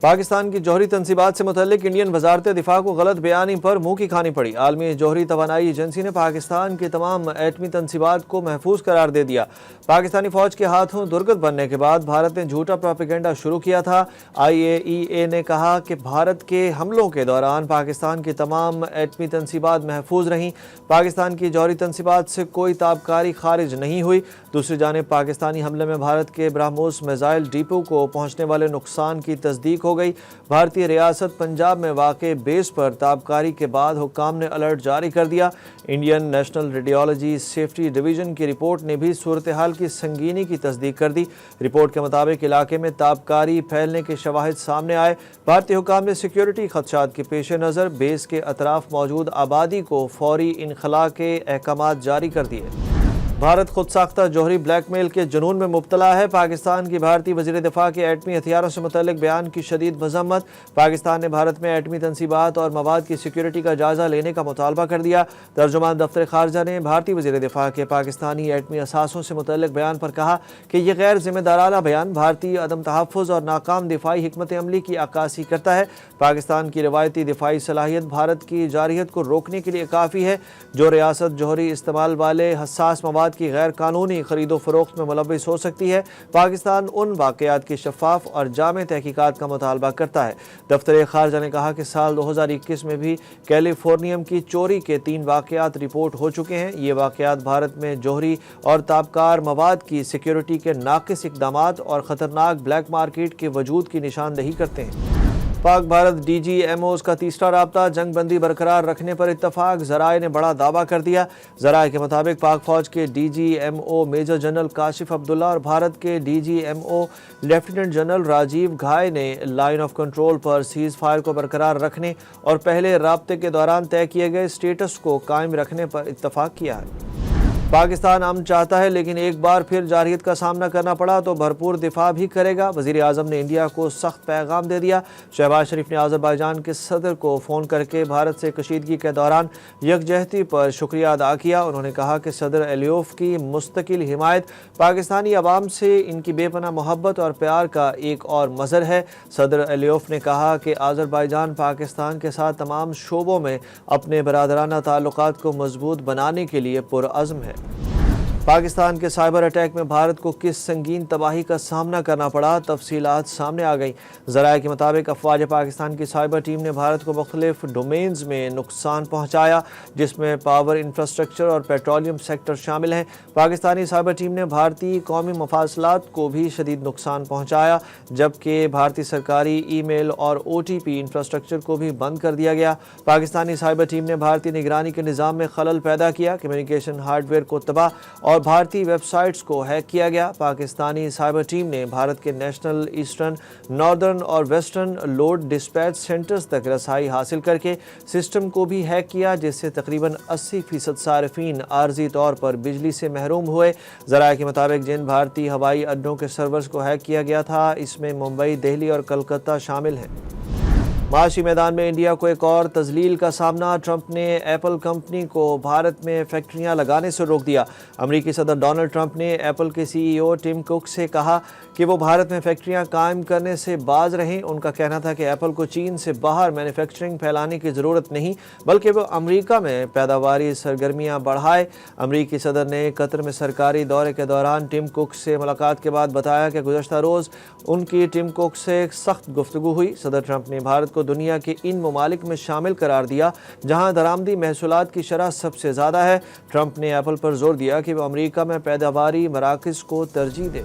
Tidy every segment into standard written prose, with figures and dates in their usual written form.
پاکستان کی جوہری تنصیبات سے متعلق انڈین وزارت دفاع کو غلط بیانی پر منہ کی کھانی پڑی۔ عالمی جوہری توانائی ایجنسی نے پاکستان کی تمام ایٹمی تنصیبات کو محفوظ قرار دے دیا۔ پاکستانی فوج کے ہاتھوں درگت بننے کے بعد بھارت نے جھوٹا پروپیگنڈا شروع کیا تھا۔ IAEA نے کہا کہ بھارت کے حملوں کے دوران پاکستان کی تمام ایٹمی تنصیبات محفوظ رہیں۔ پاکستان کی جوہری تنصیبات سے کوئی تابکاری خارج نہیں ہوئی۔ دوسری جانب پاکستانی حملے میں بھارت کے برہموس میزائل ڈیپو کو پہنچنے والے نقصان کی تصدیق ہو گئی۔ بھارتی ریاست پنجاب میں واقع بیس پر تابکاری کے بعد حکام نے الرٹ جاری کر دیا۔ Indian national radiology safety division کی رپورٹ نے بھی صورتحال کی سنگینی کی تصدیق کر دی۔ رپورٹ کے مطابق علاقے میں تابکاری پھیلنے کے شواہد سامنے آئے۔ بھارتی حکام نے سیکیورٹی خدشات کے پیش نظر بیس کے اطراف موجود آبادی کو فوری انخلاء کے احکامات جاری کر دیے۔ بھارت خود ساختہ جوہری بلیک میل کے جنون میں مبتلا ہے۔ پاکستان کی بھارتی وزیر دفاع کے ایٹمی ہتھیاروں سے متعلق بیان کی شدید مذمت۔ پاکستان نے بھارت میں ایٹمی تنصیبات اور مواد کی سیکیورٹی کا جائزہ لینے کا مطالبہ کر دیا۔ ترجمان دفتر خارجہ نے بھارتی وزیر دفاع کے پاکستانی ایٹمی اثاثوں سے متعلق بیان پر کہا کہ یہ غیر ذمہ دارانہ بیان بھارتی عدم تحفظ اور ناکام دفاعی حکمت عملی کی عکاسی کرتا ہے۔ پاکستان کی روایتی دفاعی صلاحیت بھارت کی جارحیت کو روکنے کے لیے کافی ہے۔ جو ریاست جوہری استعمال والے حساس مواد کی غیر قانونی خرید و فروخت میں ملوث ہو سکتی ہے۔ پاکستان ان واقعات کی شفاف اور جامع تحقیقات کا مطالبہ کرتا ہے۔ دفتر خارجہ نے کہا کہ سال 2021 میں بھی کیلیفورنیم کی چوری کے 3 واقعات رپورٹ ہو چکے ہیں۔ یہ واقعات بھارت میں جوہری اور تابکار مواد کی سیکیورٹی کے ناقص اقدامات اور خطرناک بلیک مارکیٹ کے وجود کی نشاندہی کرتے ہیں۔ پاک بھارت DGMOs کا تیسرا رابطہ جنگ بندی برقرار رکھنے پر اتفاق۔ ذرائع نے بڑا دعویٰ کر دیا۔ ذرائع کے مطابق پاک فوج کے DGMO میجر جنرل کاشف عبداللہ اور بھارت کے DGMO لیفٹیننٹ جنرل راجیو گھائے نے line of control per cease fire کو برقرار رکھنے اور پہلے رابطے کے دوران طے کیے گئے سٹیٹس کو قائم رکھنے پر اتفاق کیا ہے۔ پاکستان امن چاہتا ہے لیکن ایک بار پھر جارحیت کا سامنا کرنا پڑا تو بھرپور دفاع بھی کرے گا۔ وزیر اعظم نے انڈیا کو سخت پیغام دے دیا۔ شہباز شریف نے آذربائیجان کے صدر کو فون کر کے بھارت سے کشیدگی کے دوران یکجہتی پر شکریہ ادا کیا۔ انہوں نے کہا کہ صدر ایلیوف کی مستقل حمایت پاکستانی عوام سے ان کی بے پناہ محبت اور پیار کا ایک اور مظہر ہے۔ صدر ایلیوف نے کہا کہ آذربائیجان پاکستان کے ساتھ تمام شعبوں میں اپنے برادرانہ تعلقات کو مضبوط بنانے کے لیے پرعزم ہے۔ پاکستان کے سائبر اٹیک میں بھارت کو کس سنگین تباہی کا سامنا کرنا پڑا، تفصیلات سامنے آ گئیں۔ ذرائع کے مطابق افواج پاکستان کی سائبر ٹیم نے بھارت کو مختلف ڈومینز میں نقصان پہنچایا، جس میں پاور انفراسٹرکچر اور پیٹرولیم سیکٹر شامل ہیں۔ پاکستانی سائبر ٹیم نے بھارتی قومی مفاصلات کو بھی شدید نقصان پہنچایا، جبکہ بھارتی سرکاری ای میل اور OTP انفراسٹرکچر کو بھی بند کر دیا گیا۔ پاکستانی سائبر ٹیم نے بھارتی نگرانی کے نظام میں خلل پیدا کیا، کمیونیکیشن ہارڈ ویئر کو تباہ اور بھارتی ویب سائٹس کو ہیک کیا گیا۔ پاکستانی سائبر ٹیم نے بھارت کے نیشنل، ایسٹرن، ناردرن اور ویسٹرن لوڈ ڈسپیچ سینٹرز تک رسائی حاصل کر کے سسٹم کو بھی ہیک کیا، جس سے تقریباً 80% صارفین عارضی طور پر بجلی سے محروم ہوئے۔ ذرائع کے مطابق جن بھارتی ہوائی اڈوں کے سرورز کو ہیک کیا گیا تھا، اس میں ممبئی، دہلی اور کلکتہ شامل ہیں۔ معاشی میدان میں انڈیا کو ایک اور تذلیل کا سامنا۔ ٹرمپ نے ایپل کمپنی کو بھارت میں فیکٹریاں لگانے سے روک دیا۔ امریکی صدر ڈونلڈ ٹرمپ نے ایپل کے CEO ٹم کک سے کہا کہ وہ بھارت میں فیکٹریاں قائم کرنے سے باز رہیں۔ ان کا کہنا تھا کہ ایپل کو چین سے باہر مینوفیکچرنگ پھیلانے کی ضرورت نہیں، بلکہ وہ امریکہ میں پیداواری سرگرمیاں بڑھائے۔ امریکی صدر نے قطر میں سرکاری دورے کے دوران ٹم کک سے ملاقات کے بعد بتایا کہ گزشتہ روز ان کی ٹم کک سے سخت گفتگو ہوئی۔ صدر ٹرمپ نے بھارت کو دنیا کے ان ممالک میں شامل قرار دیا جہاں درآمدی محصولات کی شرح سب سے زیادہ ہے۔ ٹرمپ نے ایپل پر زور دیا کہ وہ امریکہ میں پیداواری مراکز کو ترجیح دے۔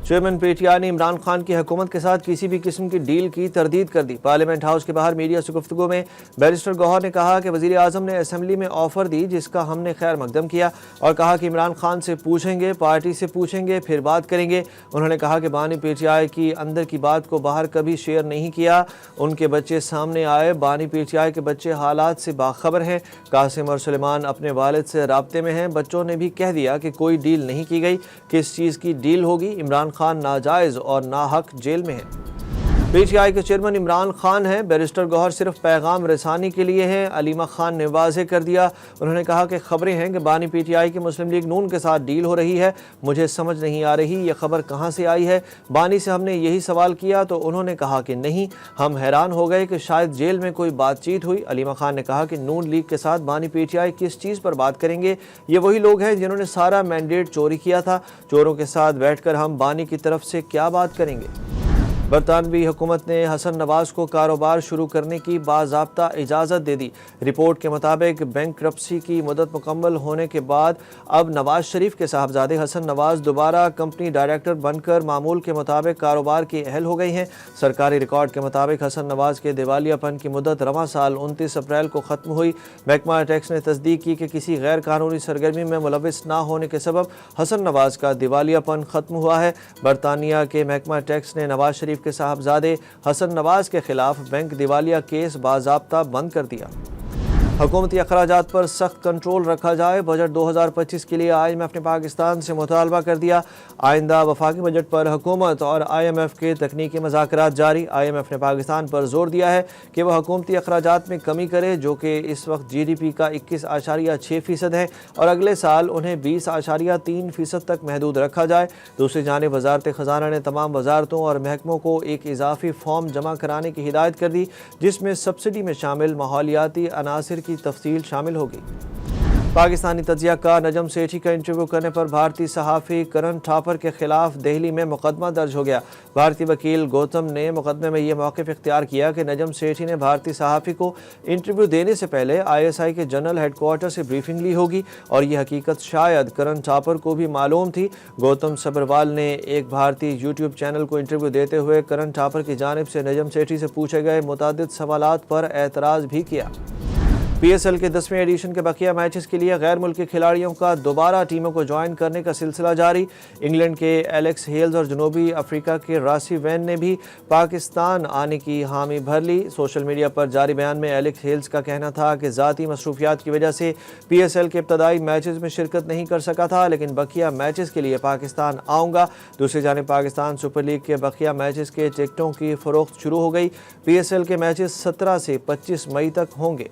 چیئرمین PTI نے عمران خان کی حکومت کے ساتھ کسی بھی قسم کی ڈیل کی تردید کر دی۔ پارلیمنٹ ہاؤس کے باہر میڈیا سے گفتگو میں بیرسٹر گوہر نے کہا کہ وزیر اعظم نے اسمبلی میں آفر دی، جس کا ہم نے خیر مقدم کیا، اور کہا کہ عمران خان سے پوچھیں گے، پارٹی سے پوچھیں گے، پھر بات کریں گے۔ انہوں نے کہا کہ بانی PTI کی اندر کی بات کو باہر کبھی شیئر نہیں کیا۔ ان کے بچے سامنے آئے، بانی PTI کے بچے حالات سے باخبر ہیں۔ قاسم اور سلیمان اپنے والد سے رابطے میں ہیں۔ بچوں نے بھی کہہ دیا کہ کوئی ڈیل نہیں کی گئی۔ کس چیز کی ڈیل ہوگی؟ عمران خان ناجائز اور ناحق جیل میں ہیں۔ PTI کے چیئرمین عمران خان ہیں، بیرسٹر گوہر صرف پیغام رسانی کے لیے ہیں، علیمہ خان نے واضح کر دیا۔ انہوں نے کہا کہ خبریں ہیں کہ بانی PTI کی مسلم لیگ نون کے ساتھ ڈیل ہو رہی ہے، مجھے سمجھ نہیں آ رہی یہ خبر کہاں سے آئی ہے۔ بانی سے ہم نے یہی سوال کیا تو انہوں نے کہا کہ نہیں، ہم حیران ہو گئے کہ شاید جیل میں کوئی بات چیت ہوئی۔ علیمہ خان نے کہا کہ نون لیگ کے ساتھ بانی PTI کس چیز پر بات کریں گے؟ یہ وہی لوگ ہیں جنہوں نے سارا مینڈیٹ چوری کیا تھا، چوروں کے ساتھ بیٹھ کر ہم بانی کی طرف سے کیا بات کریں گے؟ برطانوی حکومت نے حسن نواز کو کاروبار شروع کرنے کی باضابطہ اجازت دے دی۔ رپورٹ کے مطابق بینکرپسی کی مدت مکمل ہونے کے بعد اب نواز شریف کے صاحبزادے حسن نواز دوبارہ کمپنی ڈائریکٹر بن کر معمول کے مطابق کاروبار کے اہل ہو گئی ہیں۔ سرکاری ریکارڈ کے مطابق حسن نواز کے دیوالیہ پن کی مدت رواں سال 29 اپریل کو ختم ہوئی۔ محکمہ ٹیکس نے تصدیق کی کہ کسی غیر قانونی سرگرمی میں ملوث نہ ہونے کے سبب حسن نواز کا دیوالیہ پن ختم ہوا ہے۔ برطانیہ کے محکمہ ٹیکس نے نواز شریف کے صاحبزادے حسن نواز کے خلاف بینک دیوالیہ کیس باضابطہ بند کر دیا۔ حکومتی اخراجات پر سخت کنٹرول رکھا جائے، بجٹ 2025 کے لیے IMF نے پاکستان سے مطالبہ کر دیا۔ آئندہ وفاقی بجٹ پر حکومت اور IMF کے تکنیکی مذاکرات جاری۔ IMF نے پاکستان پر زور دیا ہے کہ وہ حکومتی اخراجات میں کمی کرے، جو کہ اس وقت GDP کا 21.6% ہے، اور اگلے سال انہیں 20.3% تک محدود رکھا جائے۔ دوسری جانب وزارت خزانہ نے تمام وزارتوں اور محکموں کو ایک اضافی فارم جمع کرانے کی ہدایت کر دی، جس میں سبسڈی میں شامل ماحولیاتی عناصر کی تفصیل شامل ہوگی۔ پاکستانی تجزیہ کار نجم سیٹھی کا انٹرویو کرنے پر بھارتی صحافی کرن تھاپر کے خلاف دہلی میں مقدمہ درج ہو گیا۔ بھارتی وکیل گوتم نے مقدمے میں یہ موقف اختیار کیا کہ نجم سیٹھی نے بھارتی صحافی کو انٹرویو دینے سے پہلے ISI کے جنرل ہیڈ کوارٹر سے بریفنگ لی ہوگی، اور یہ حقیقت شاید کرن تھاپر کو بھی معلوم تھی۔ گوتم سبروال نے ایک بھارتی YouTube چینل کو انٹرویو دیتے ہوئے کرن تھاپر کی جانب سے نجم سیٹھی سے پوچھے گئے متعدد سوالات پر اعتراض بھی کیا۔ PSL کے 10ویں ایڈیشن کے بقیہ میچز کے لیے غیر ملکی کھلاڑیوں کا دوبارہ ٹیموں کو جوائن کرنے کا سلسلہ جاری۔ انگلینڈ کے ایلیکس ہیلز اور جنوبی افریقہ کے راسی وین نے بھی پاکستان آنے کی حامی بھر لی۔ سوشل میڈیا پر جاری بیان میں ایلیکس ہیلز کا کہنا تھا کہ ذاتی مصروفیات کی وجہ سے PSL کے ابتدائی میچز میں شرکت نہیں کر سکا تھا، لیکن بقیہ میچز کے لیے پاکستان آؤں گا۔ دوسری جانب پاکستان سپر لیگ کے بقیہ میچز کے ٹکٹوں کی فروخت شروع ہو گئی۔ PSL کے میچز 17 سے 25 مئی تک ہوں گے۔